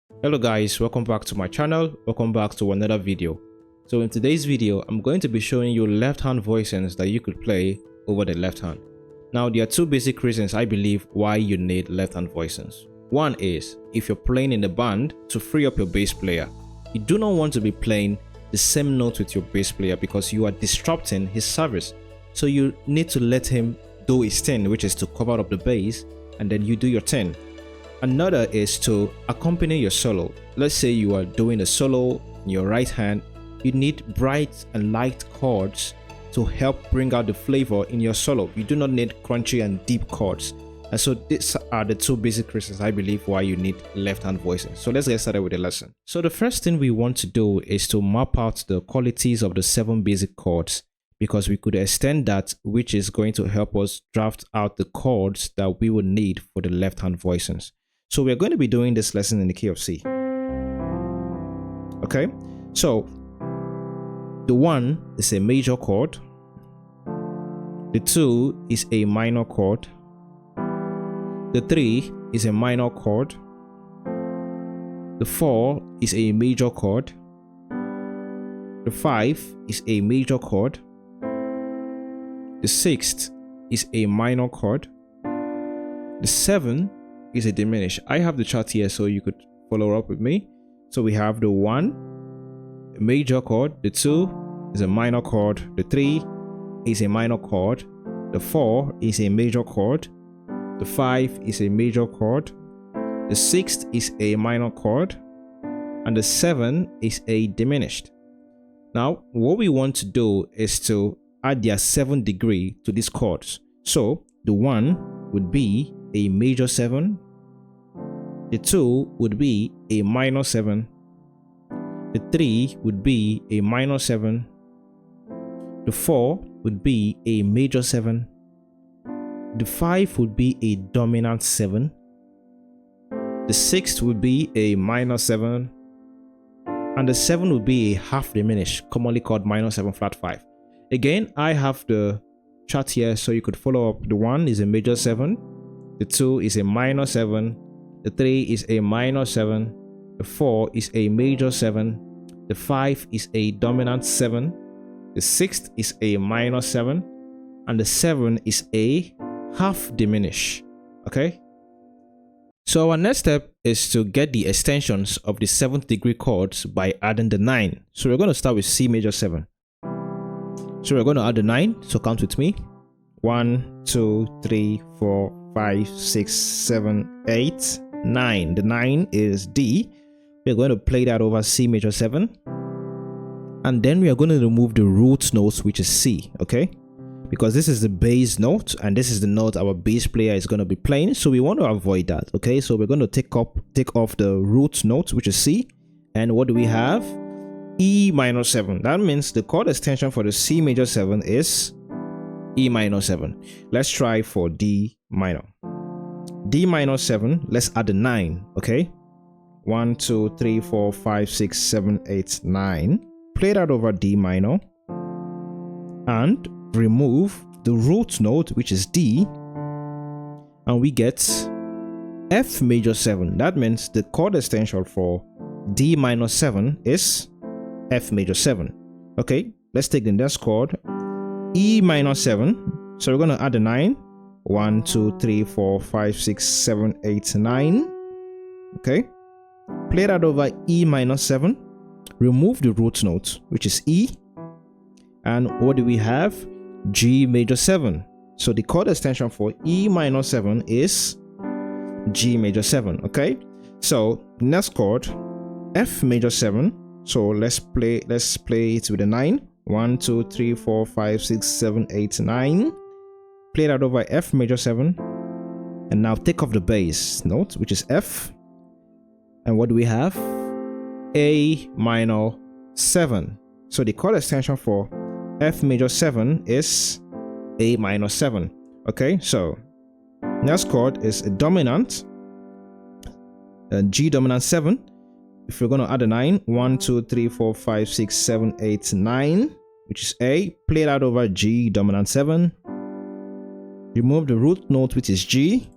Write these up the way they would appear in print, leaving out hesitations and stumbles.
Hello guys, welcome back to my channel. Welcome back to another video. So in today's video, I'm going to be showing you left hand voicings that you could play over the left hand. Now there are two basic reasons I believe why you need left hand voicings. One is if you're playing in the band to free up your bass player. You do not want to be playing the same note with your bass player because you are disrupting his service. So you need to let him do his thing, which is to cover up the bass, and then you do your thing. Another is to accompany your solo. Let's say you are doing a solo in your right hand. You need bright and light chords to help bring out the flavor in your solo. You do not need crunchy and deep chords. And so these are the two basic reasons I believe why you need left hand voicing. So let's get started with the lesson. So the first thing we want to do is to map out the qualities of the 7 basic chords, because we could extend that, which is going to help us draft out the chords that we would need for the left hand voicings. So we're going to be doing this lesson in the key of C. Okay, so the 1 is a major chord, the 2 is a minor chord, the 3 is a minor chord, the 4 is a major chord, the 5 is a major chord, the 6th is a minor chord, the 7 is a diminished. I have the chart here so you could follow up with me. So we have the 1, a major chord, the 2 is a minor chord, the 3 is a minor chord, the 4 is a major chord, the 5 is a major chord, the 6th is a minor chord, and the 7 is a diminished. Now what we want to do is to add their 7th degree to these chords. So the 1 would be a major 7, the 2 would be a minor 7, the 3 would be a minor 7, the 4 would be a major 7, the 5 would be a dominant 7, the 6th would be a minor 7, and the 7 would be a half diminished, commonly called minor 7 flat 5. Again, I have the chart here so you could follow up. The 1 is a major 7, the 2 is a minor 7, the 3 is a minor 7, the 4 is a major 7, the 5 is a dominant 7, the 6th is a minor 7, and the 7 is a half diminished. Okay, so our next step is to get the extensions of the 7th degree chords by adding the 9. So we're going to start with C major 7. So we're going to add the 9, so count with me. 1, 2, 3, 4, 5, 6, 7, 8, 9. The 9 is D. We're going to play that over C major 7. And then we are going to remove the root note, which is C, okay? Because this is the bass note and this is the note our bass player is going to be playing. So we want to avoid that, okay? So we're going to take off the root note, which is C. And what do we have? E minor 7. That means the chord extension for the C major 7 is E minor 7. Let's try for D minor. D minor 7, let's add the 9, okay? 1, 2, 3, 4, 5, 6, 7, 8, 9. Play that over D minor and remove the root note, which is D, and we get F major 7. That means the chord extension for D minor 7 is F major 7. Okay, let's take the next chord, E minor 7. So we're going to add the 9. 1, 2, 3, 4, 5, 6, 7, 8, 9. Okay, play that over E minor 7. Remove the root note, which is E. And what do we have? G major 7. So the chord extension for E minor 7 is G major 7. Okay, so next chord, F major 7. So let's play it with a 9. 1, 2, 3, 4, 5, 6, 7, 8, 9. Play that over F major 7. And now take off the bass note, which is F. And what do we have? A minor 7. So the chord extension for F major 7 is A minor 7. Okay, so next chord is a dominant, G dominant 7. If we're going to add a 9, 1, 2, 3, 4, 5, 6, 7, 8, 9, which is A, play that over G dominant 7. Remove the root note, which is G.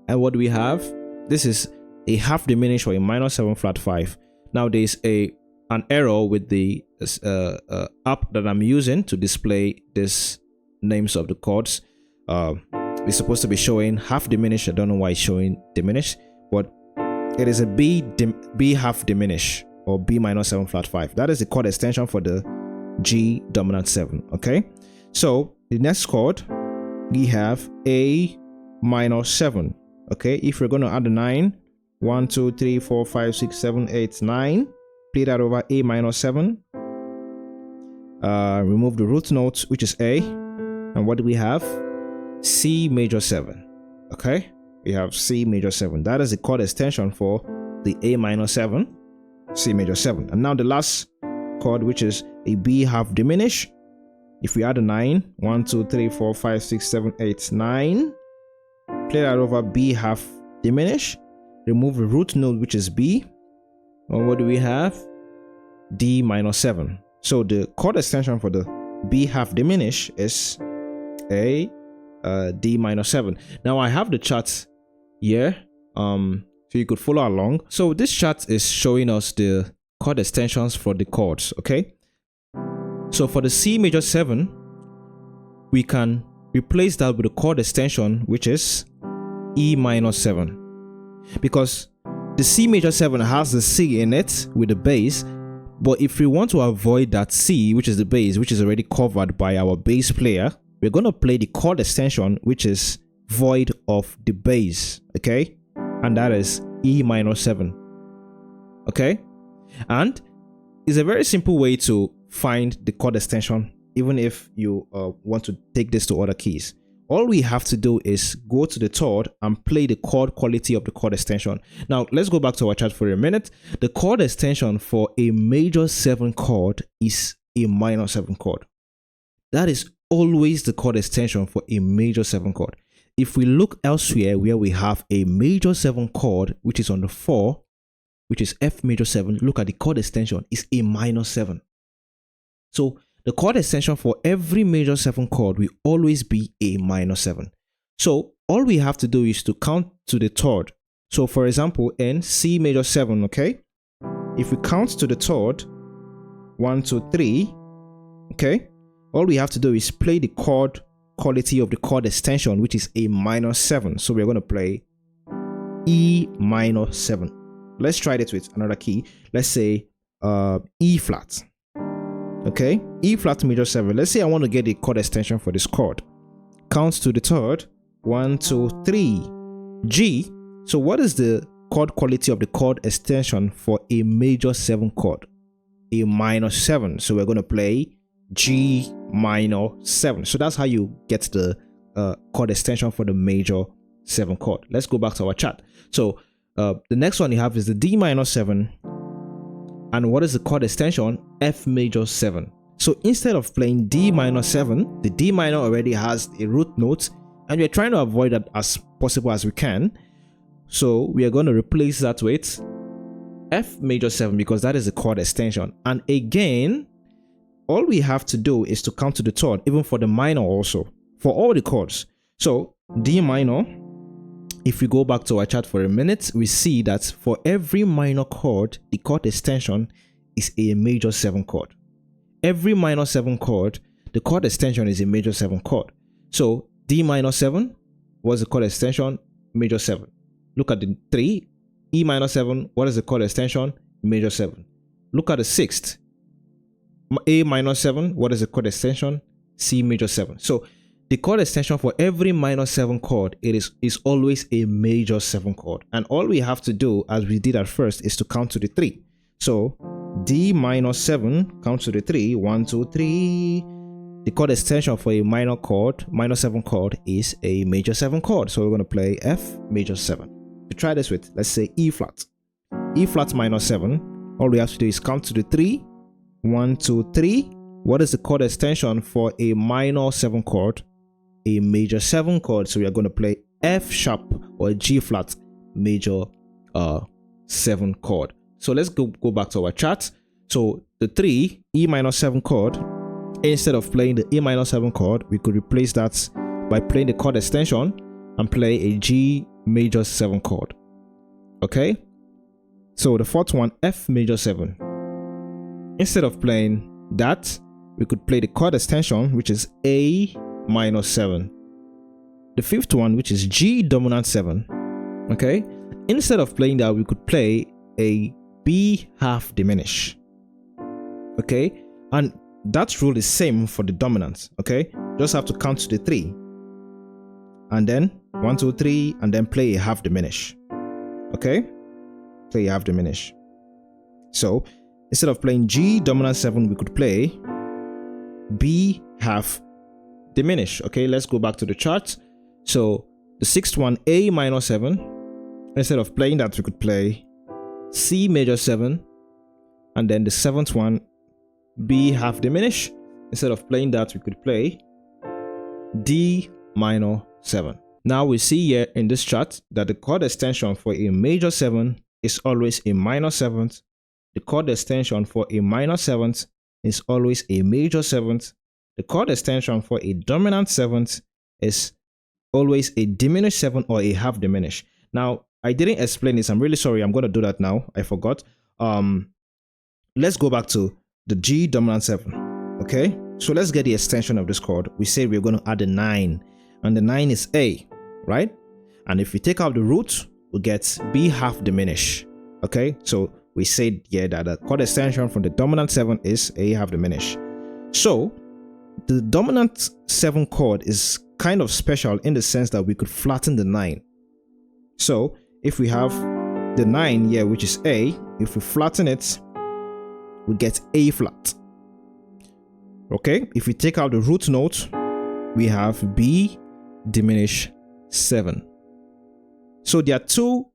And what do we have? This is a half diminished or a minor 7 flat 5. Now there's an error with the app that I'm using to display these names of the chords. It's supposed to be showing half diminished. I don't know why it's showing diminished, but it is a B half diminished or B minor 7 flat 5. That is the chord extension for the G dominant 7. Okay, so the next chord we have A minor 7. Okay, if we're going to add the 9, 1 2 3 4 5 6 7 8 9, play that over A minor 7. Remove the root note, which is A, and what do we have? C major 7. Okay, we have C major 7. That is the chord extension for the A minor 7, C major 7. And now the last chord, which is a B half diminished. If we add a 9, 1 2 3 4 5 6 7 8 9, play that over B half diminished. Remove the root note, which is B, and what do we have? D minor 7. So the chord extension for the B half diminished is A D minor 7. Now I have the chart here, so you could follow along. So this chart is showing us the chord extensions for the chords. Okay, so for the C major 7, we can replace that with a chord extension, which is E minor 7, because the C major 7 has the C in it with the bass. But if we want to avoid that C, which is the bass, which is already covered by our bass player, we're going to play the chord extension, which is void of the bass. Okay, and that is E minor 7. Okay, and it's a very simple way to find the chord extension, even if you want to take this to other keys. All we have to do is go to the chord and play the chord quality of the chord extension. Now, let's go back to our chart for a minute. The chord extension for a major 7 chord is a minor 7 chord. That is always the chord extension for a major 7 chord. If we look elsewhere where we have a major 7 chord, which is on the 4, which is F major 7, look at the chord extension, is a minor 7. So the chord extension for every major 7 chord will always be a minor 7. So all we have to do is to count to the third. So for example, in C major 7, okay, if we count to the third, 1 2 3, okay, all we have to do is play the chord quality of the chord extension, which is a minor 7. So we're going to play E minor 7. Let's try this with another key. Let's say E flat. Okay, E flat major 7. Let's say I want to get a chord extension for this chord. Count to the third, 1 2 3, G. So what is the chord quality of the chord extension for a major 7 chord? A minor 7. So we're going to play G minor 7. So that's how you get the chord extension for the major 7 chord. Let's go back to our chart. So the next one you have is the D minor 7. And what is the chord extension? F major 7. So instead of playing D minor 7, the D minor already has a root note, and we're trying to avoid that as possible as we can. So we are going to replace that with F major 7, because that is the chord extension. And again, all we have to do is to count to the third, even for the minor also, for all the chords. So D minor, if we go back to our chart for a minute, we see that for every minor chord, the chord extension is a major 7 chord. Every minor 7 chord, the chord extension is a major 7 chord. So D minor 7 was the chord extension, major 7. Look at the 3, E minor 7, what is the chord extension? Major 7. Look at the 6th, A minor 7, what is the chord extension? C major 7. So the chord extension for every minor 7 chord, it is always a major 7 chord. And all we have to do, as we did at first, is to count to the 3. So D minor 7, count to the 3, 1 2 3. The chord extension for a minor chord, minor 7 chord, is a major 7 chord. So we're going to play F major 7. To try this with, let's say E flat. E flat minor 7. All we have to do is count to the 3, 1 2 3. What is the chord extension for a minor 7 chord? A major 7 chord. So we are going to play F sharp or G flat major 7 chord. So let's go back to our chart. So the 3, E minor 7 chord, instead of playing the E minor 7 chord, we could replace that by playing the chord extension and play a G major 7 chord. Okay, so the fourth one, F major 7. Instead of playing that, we could play the chord extension, which is A minor 7. The fifth one, which is G dominant 7. Okay, instead of playing that, we could play a B half diminish. Okay, and that rule is same for the dominant. Okay, just have to count to the 3 and then 1 2 3 and then play a half diminish. Okay, play a half diminish. So instead of playing G dominant 7, we could play B half diminish. Okay, let's go back to the chart. So the sixth one, A minor 7. Instead of playing that, we could play C major 7, and then the seventh one, B half diminish. Instead of playing that, we could play D minor 7. Now we see here in this chart that the chord extension for a major 7 is always a minor 7th. The chord extension for a minor 7th is always a major 7th. The chord extension for a dominant 7th is always a diminished 7 or a half diminish. Now, I didn't explain this. I'm really sorry. I'm going to do that now. I forgot. Let's go back to the G dominant 7. Okay, so let's get the extension of this chord. We said we're going to add a 9, and the 9 is A, right? And if we take out the root, we get B half diminish. Okay, so we said here that the chord extension from the dominant 7 is A half diminish. So the dominant 7 chord is kind of special in the sense that we could flatten the 9. So if we have the 9 here, which is A, if we flatten it, we get A flat. Okay, if we take out the root note, we have B diminish 7. So there are two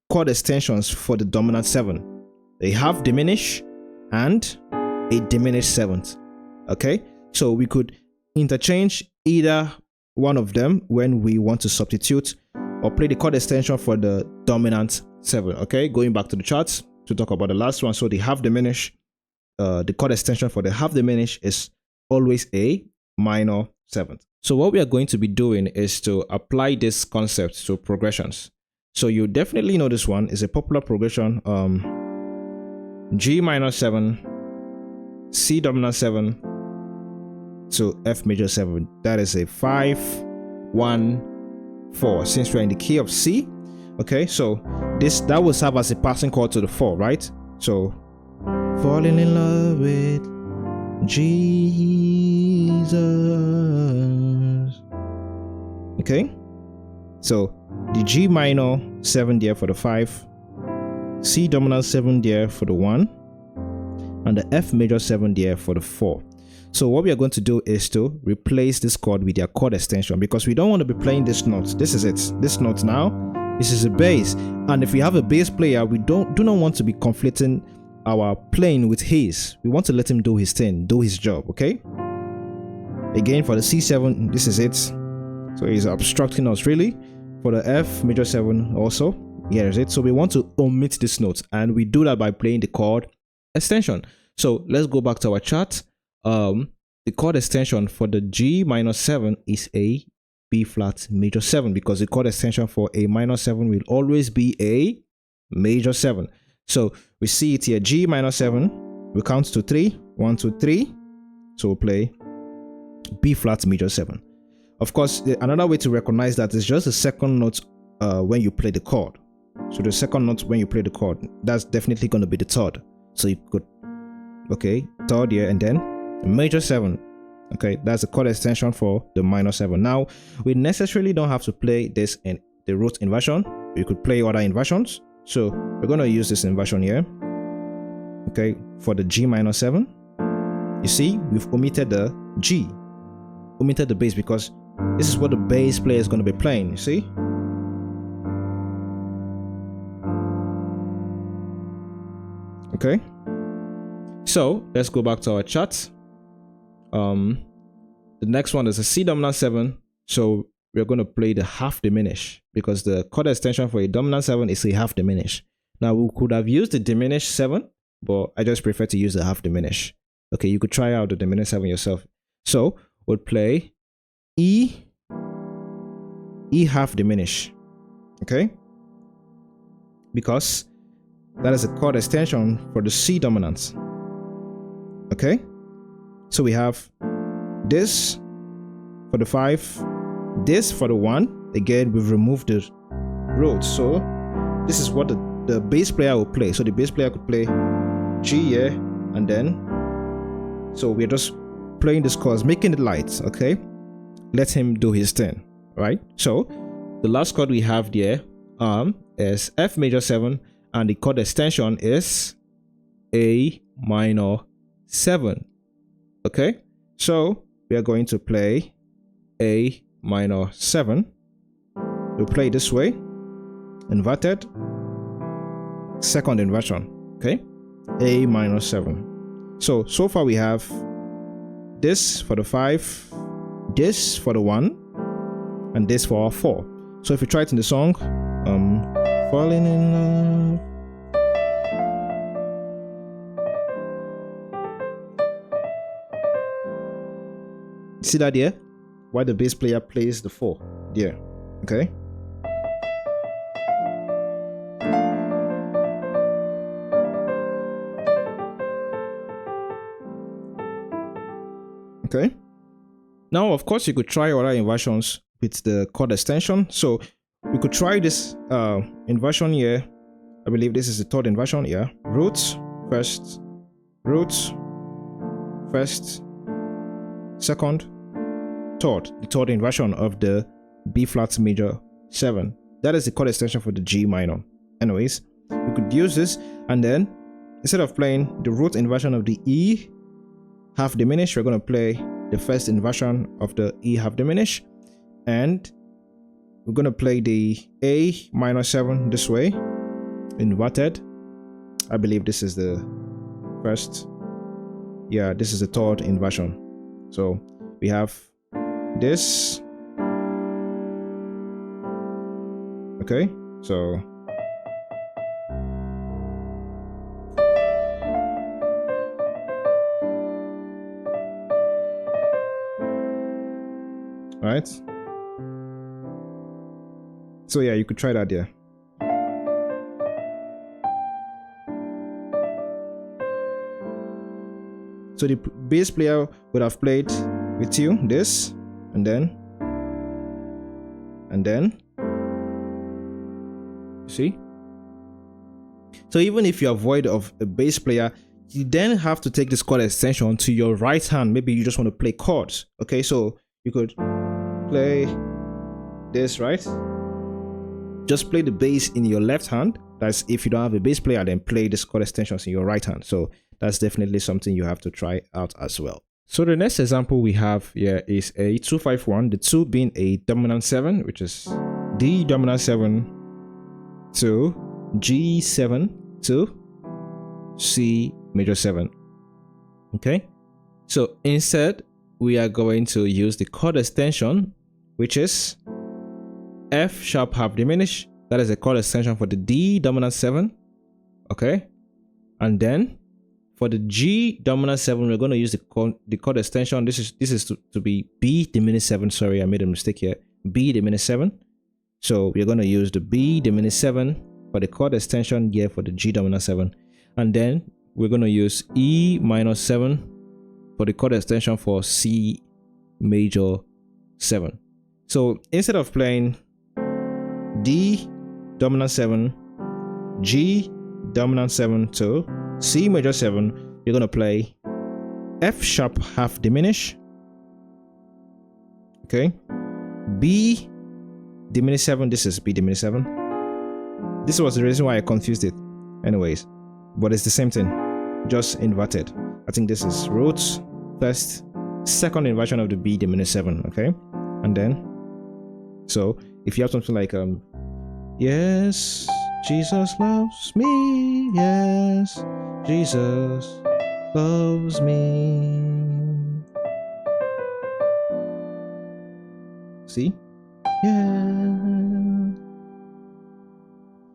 chord extensions for the dominant 7, a half diminish and a diminished 7th. Okay, so we could interchange either one of them when we want to substitute or play the chord extension for the dominant 7. Okay, going back to the charts to talk about the last one. So the half diminish, the chord extension for the half diminish is always a minor 7th. So what we are going to be doing is to apply this concept to progressions. So you definitely know this one is a popular progression. G minor 7, C dominant 7 to F major 7. That is a 5 1 4. Since we're in the key of C, okay, so that will serve as a passing chord to the 4, right? So falling in love with Jesus. Okay, so the G minor 7 there for the 5, C dominant 7 there for the 1, and the F major 7 there for the 4. So what we are going to do is to replace this chord with their chord extension, because we don't want to be playing this note. This is it. This note now, this is a bass, and if we have a bass player, we do not want to be conflicting our playing with his. We want to let him do his thing, do his job. Okay, again for the C7, this is it. So he's obstructing us really. For the F major 7 also, here is it. So we want to omit this note, and we do that by playing the chord extension. So let's go back to our chart. The chord extension for the G minor 7 is a B flat major 7, because the chord extension for a minor 7 will always be a major 7. So we see it here, G minor 7, we count to 3, 1 2 3, so we'll play B flat major 7. Of course, another way to recognize that is just the second note when you play the chord. So the second note when you play the chord, that's definitely going to be the third. So you could, okay, third here, and then major 7. Okay, that's the chord extension for the minor 7. Now we necessarily don't have to play this in the root inversion. You could play other inversions. So we're going to use this inversion here. Okay, for the G minor 7, you see we've omitted the G, omitted the bass, because this is what the bass player is going to be playing. You see, okay, so let's go back to our chart. The next one is a C dominant 7, so we're going to play the half diminish, because the chord extension for a dominant 7 is a half diminish. Now we could have used the diminished 7, but I just prefer to use the half diminish. Okay, you could try out the diminished 7 yourself. So we'll play E half diminish. Okay, because that is a chord extension for the C dominant. Okay, so we have this for the 5, this for the 1. Again, we've removed the root, so this is what the bass player will play. So the bass player could play G here, and then, so we're just playing this chords, making it light. Okay, let him do his thing, right? So the last chord we have there is F major 7, and the chord extension is A minor 7. Okay, so we are going to play A minor 7. We'll play this way, inverted, second inversion. Okay, A minor 7. So far we have this for the 5, this for the 1, and this for our 4. So if you try it in the song, falling in love. See that there? Why the bass player plays the 4 there. Okay. Okay. Now, of course, you could try other inversions with the chord extension. So we could try this inversion here. I believe this is the third inversion here. Root first, second, third. The third inversion of the B flat major 7. That is the chord extension for the G minor. Anyways, we could use this, and then instead of playing the root inversion of the E half diminished, we're going to play the first inversion of the E half diminished, and we're going to play the A minor 7 this way, inverted. I believe this is the first, yeah, this is the third inversion. So we have this. Okay, so right. So yeah, you could try that there. So the bass player would have played with you this, and then, see? So even if you're void of a bass player, you then have to take this chord extension to your right hand. Maybe you just want to play chords. Okay, so you could play this, right? Just play the bass in your left hand. That's if you don't have a bass player, then play this chord extensions in your right hand. So that's definitely something you have to try out as well. So the next example we have here is a 2-5-1, the 2 being a dominant 7, which is D dominant 7 to G7 to C major 7. Okay, so instead we are going to use the chord extension, which is F sharp half diminished. That is a chord extension for the D dominant 7. Okay, and then for the G dominant 7, we're going to use the chord extension. This is to be B diminished 7. Sorry, I made a mistake here. B diminished 7. So we're going to use the B diminished 7 for the chord extension here for the G dominant 7, and then we're going to use E minor 7 for the chord extension for C major 7. So instead of playing D dominant 7, G dominant 7 to C major 7, you're going to play F sharp half diminished. Okay, B diminished 7. This is B diminished 7. This was the reason why I confused it. Anyways, but it's the same thing, just inverted. I think this is root first, second inversion of the B diminished 7. Okay, and then, so if you have something like yes, Jesus loves me, yes, Jesus loves me. See? Yeah.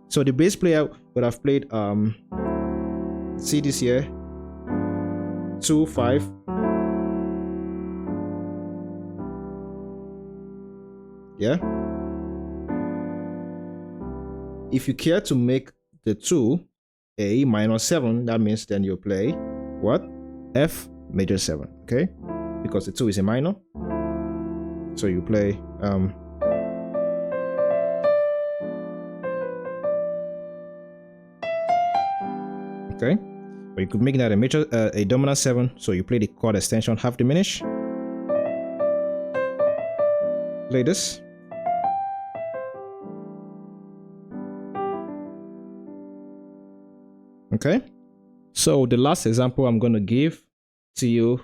So the bass player would have played see this here, 2-5. Yeah. If you care to make the 2, A minor 7, that means then you play what? F major 7, okay? Because the 2 is a minor. So you play okay, or you could make that a major a dominant 7, so you play the chord extension half diminished. Play this. Okay, so the last example I'm going to give to you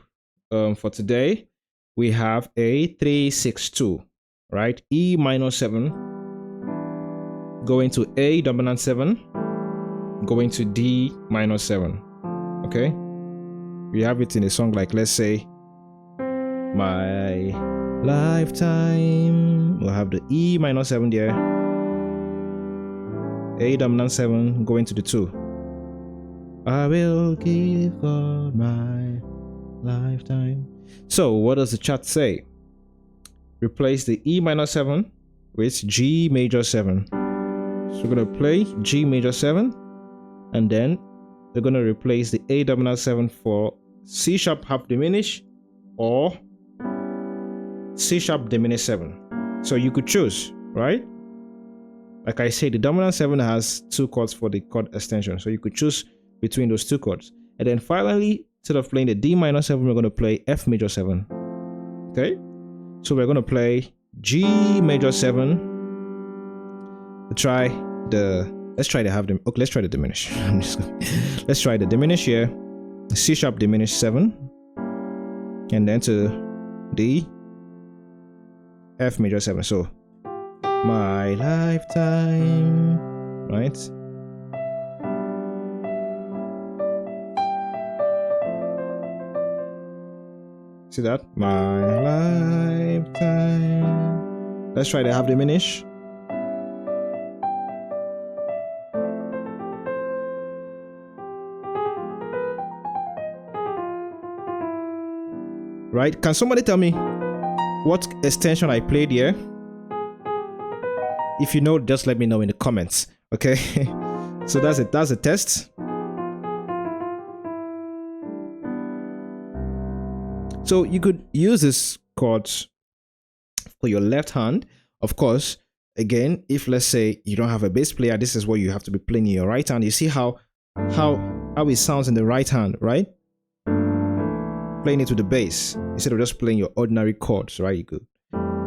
for today, we have a 3-6-2, right? E minor 7 going to A dominant 7 going to D minor 7. Okay, we have it in a song like, let's say, My Lifetime. We'll have the E minor 7 there, A dominant 7 going to the 2. I will give God my lifetime. So what does the chart say? Replace the E minor 7 with G major 7. So we're going to play G major 7, and then we're going to replace the A dominant 7 for C sharp half diminished or C sharp diminished 7. So you could choose, right? Like I said, the dominant 7 has 2 chords for the chord extension, so you could choose between those 2 chords. And then finally, instead of playing the D minor 7, we're going to play F major 7. Okay, so we're going to play G major 7. Let's try the half dim. Okay, let's try the diminished. Let's try the diminished here. C sharp diminished 7, and then to D, F major 7. So my lifetime, right? See that? My lifetime. Let's try the half diminish. Right? Can somebody tell me what extension I played here? If you know, just let me know in the comments. Okay? So that's it. That's a test. So you could use this chord for your left hand. Of course, again, if let's say you don't have a bass player, this is what you have to be playing in your right hand. You see how it sounds in the right hand, right? Playing it with the bass instead of just playing your ordinary chords, right? You could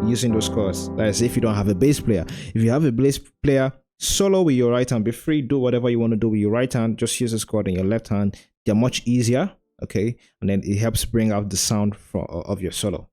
using those chords. That is if you don't have a bass player. If you have a bass player, solo with your right hand. Be free, do whatever you want to do with your right hand. Just use this chord in your left hand. They're much easier. Okay, and then it helps bring out the sound of your solo.